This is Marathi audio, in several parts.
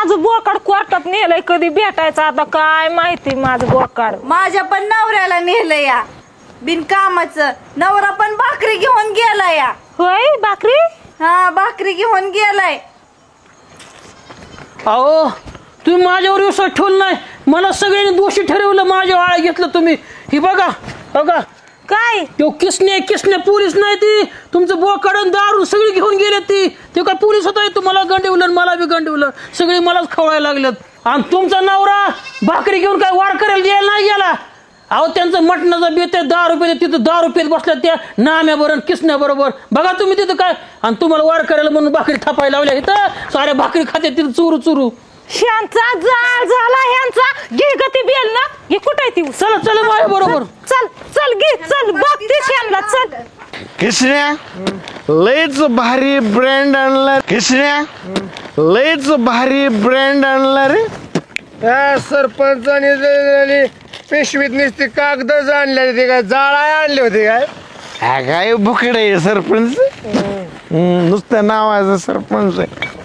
माझं बोकाड कोर्टात नेलंय, कधी भेटायचं आता काय माहिती माझं बोकाड. माझ्या पण नवऱ्याला नेलं या बिनकामाचं. नवरा पण भाकरी घेऊन गेला या. होय भाकरी? हा भाकरी घेऊन गेलाय. अहो तुम्ही माझ्यावर विश्वास ठेवला नाही, मला सगळ्यांनी दोषी ठरवलं, माझ्या आळ घेतलं तुम्ही. ही बघा बघा काय तो किसने पोलीस नाही, ती तुमचं बोकाडून दारू सगळी घेऊन गेले. ते काय पोलीस होता, तुम्हाला गंडवलं मला बी गंडवलं, सगळी मलाच खवळायला लागलेत. आणि तुमचा नवरा भाकरी घेऊन काय वार करायला द्यायला नाही गेला. अहो त्यांचं मटणाचं बेत आहे, 10 रुपये तिथं 10 रुपयात बसल्या त्या नाम्याबरोबर किसण्याबरोबर. बघा तुम्ही तिथं काय, आणि तुम्हाला वार करायला म्हणून भाकरी थापायला लावल्या इथं, साऱ्या भाकरी खाते तिथं चुरू चुरू. ह्यांचा जाळ झाला ह्यांचा. घे गती बेल ना, हे कुठे ती? चल चल माझ्या बरोबर. चल चल घे, चल बघतीस ह्यांना. चल किसन्या लयच भारी ब्रँड आणला. किसन्या लयच भारी ब्रँड आणला रे. सरपंचाने पेशवीत नुसते कागदच आणले, ते काय जाळा आणले होते काय? काय भुकडे सरपंच, नुसतं नावाचं सरपंच आहे.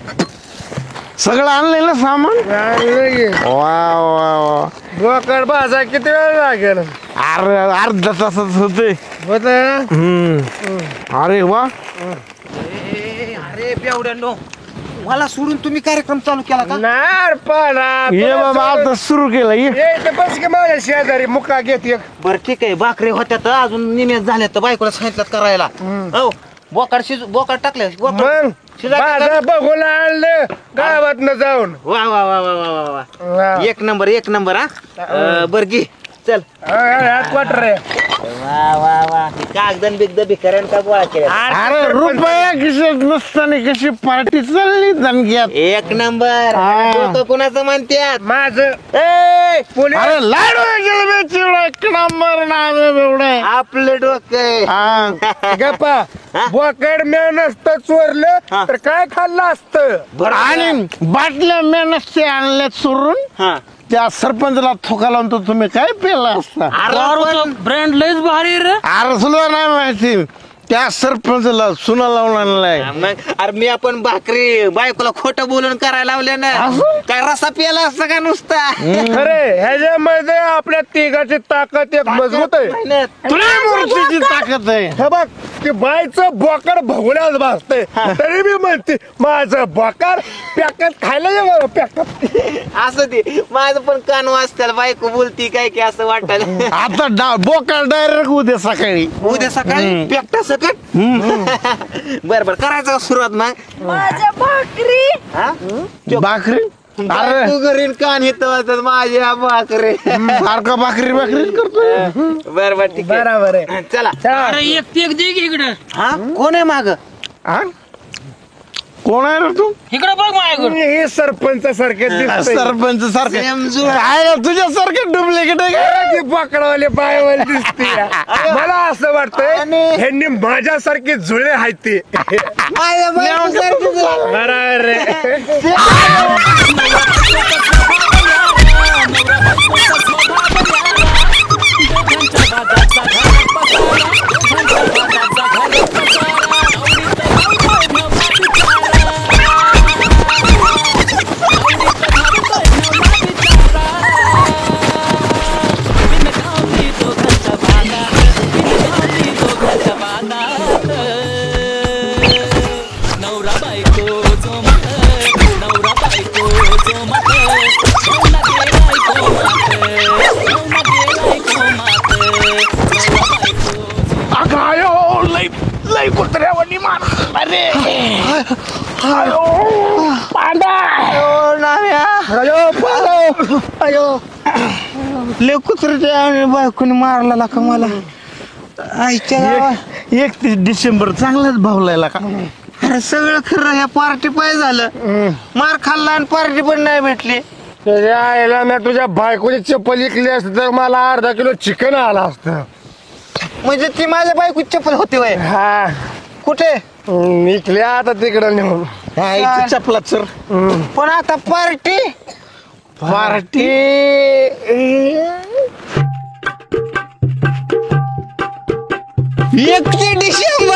सगळं आणलंय ना सामान. वा वा वा. बोकड भाजा किती वेळ लागेल? अर्धा तासात होते. होत अरे वा. अरे बेवड्यानो, मला सोडून तुम्ही कार्यक्रम चालू केला का? नार पाला ये बाबा आता सुरू केलं. ये बस की माझ्या शेजारी मुका घेत एक. बर ठीक आहे, भाकरी होत्या तर अजून निमेष झाल्या तर बायकोला सांगितलं करायला. हो बोकाड टाकले. मग माझा बघून आणलं गावात न जाऊन. वा वा वा वा वा वा वा, एक नंबर. हा बर घे चल. क्वार्टर आहे. वा वा वा, कागदन बिगद भिकाऱ्यान का गोळा केला. अरे रुपया खिशात नसताना कशी पार्टी चालली दणक्यात. एक नंबर. डोकं कुणाचं म्हणतात? माझं. अरे लाडू एक नंबर नाव एवढं आपलं डोकं. गप्पा. बोकड म्या नसतं चोरलं तर काय खाल्लं असतं. आणि बाटल्या मी नसते आणल्या चोरून. हा त्या सरपंचला थोका लावून तर तुम्ही काय पेला असता. ब्रँड लयच भारी रे. अरे सुद्धा नाही माहिती, त्या सरपंचला सुना लावून आणलाय. मग अरे मी आपण भाकरी बायकोला खोटं बोलून करायला लावले ना. काय रसा प्याला असतं का नुसता? अरे ह्याच्यामध्ये आपल्या तिघाची ताकद एक मजबूत आहे. तुला मूर्तीची ताकद आहे. हे बघ, की बायचं बोकड भगुल्याच भासते, तरी मी म्हणते माझं बोकड पॅकेट खायला ये बरं पॅकेट. असं ते माझं पण कान वाजताल, बायको बोलती काय की असं वाटायला. आता बोकड डायरेक्ट उद्या सकाळी. उद्या सकाळी पेकटा सकट. बर बर करायचं सुरुवात मग. माझ्या भाकरी. भाकरी. अरे तू घरी कान येत माझ्या भाकरी. सारखा भाकरी करतो. बर बर ठीक आहे. बरोबर आहे. चला. अरे एक दे की इकडं. हा कोण आहे माग? कोण आहे रे तू? इकडं बघ माझ्याकडे. हे सरपंच सारखे दिसतंय. सरपंच सारखे समजून. तुझ्या सारखे डुप्लिकेट आहे. बोकडावाले बायवाले दिसते. मला असं वाटतंय ह्यांनी माझ्यासारखे जुळे आहेत ते. माझ्या बायकोसारखीच आहे. बरोबर आहे. कुत्र्यावरनी मार. अरे लय कुत्र्याच्या बायकोने मारला का मला. आईच्या 31 डिसेंबर चांगलाच भावलायला का. अरे सगळं खरं, ह्या पार्टी पाय झालं. मार खाल्ला आणि पार्टी पण नाही भेटली. त्याच्या आईला मी तुझ्या बायकोची चप्पल विकली असती तर मला अर्धा किलो चिकन आला असतं. म्हणजे ती माझ्या बायकोची चप्पल होती वय. हा कुठे विकली आता तिकडं नेऊन. चपला सर. पण आता पार्टी 31 डिसेंबर